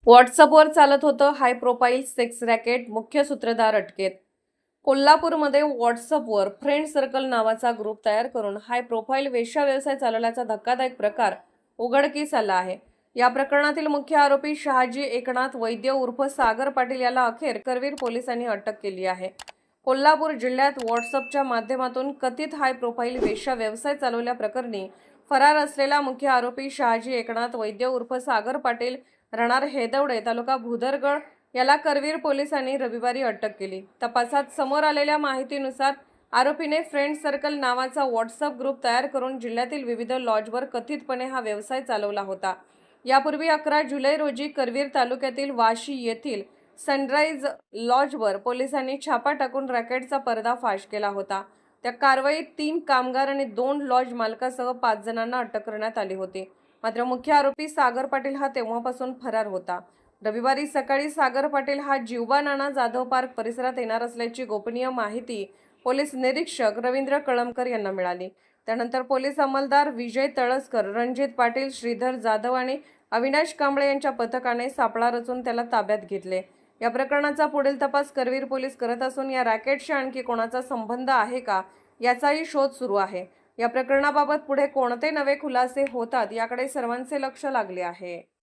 व्हॉट्सअपवर चालत होतं हाय प्रोफाईल सेक्स रॅकेट, मुख्य सूत्रधार अटकेत. कोल्हापूरमध्ये व्हॉट्सअपवर फ्रेंड सर्कल नावाचा ग्रुप तयार करून हाय प्रोफाईल वेश्या व्यवसाय चालवल्याचा धक्कादायक प्रकार उघडकीस आला आहे. या प्रकरणातील मुख्य आरोपी शहाजी एकनाथ वैद्य उर्फ सागर पाटील याला अखेर करवीर पोलिसांनी अटक केली आहे. कोल्हापूर जिल्ह्यात व्हॉट्सअपच्या माध्यमातून कथित हाय प्रोफाईल वेश्या व्यवसाय चालवल्या प्रकरणी फरार असलेला मुख्य आरोपी शहाजी एकनाथ वैद्य उर्फ सागर पाटील राहणार हेदवडे तालुका भुदरगड याला करवीर पोलिसांनी रविवारी अटक केली. तपासात समोर आलेल्या माहितीनुसार आरोपीने फ्रेंड सर्कल नावाचा व्हॉट्सअप ग्रुप तयार करून जिल्ह्यातील विविध लॉजवर कथितपणे हा व्यवसाय चालवला होता. यापूर्वी 11 जुलै रोजी करवीर तालुक्यातील वाशी येथील सनराइज लॉजवर पोलिसांनी छापा टाकून रॅकेटचा पर्दाफाश केला होता. त्या कारवाईत 3 कामगार आणि 2 लॉज मालकासह 5 जणांना अटक करण्यात आली होती. मात्र मुख्य आरोपी सागर पाटील हा तेव्हापासून फरार होता. रविवारी सकाळी सागर पाटील हा जीवबा नाना जाधव पार्क परिसरात येणार असल्याची गोपनीय माहिती पोलीस निरीक्षक रवींद्र कळमकर यांना मिळाली. त्यानंतर पोलीस अंमलदार विजय तळसकर, रणजित पाटील, श्रीधर जाधव आणि अविनाश कांबळे यांच्या पथकाने सापळा रचून त्याला ताब्यात घेतले. या प्रकरणाचा पुढील तपास करवीर पोलीस करत असून या रॅकेटशी आणखी कोणाचा संबंध आहे का याचाही शोध सुरू आहे. या प्रकरणाबाबत पुढे कोणते नवे खुलासे होतात याकडे सर्वांचे लक्ष लागले आहे.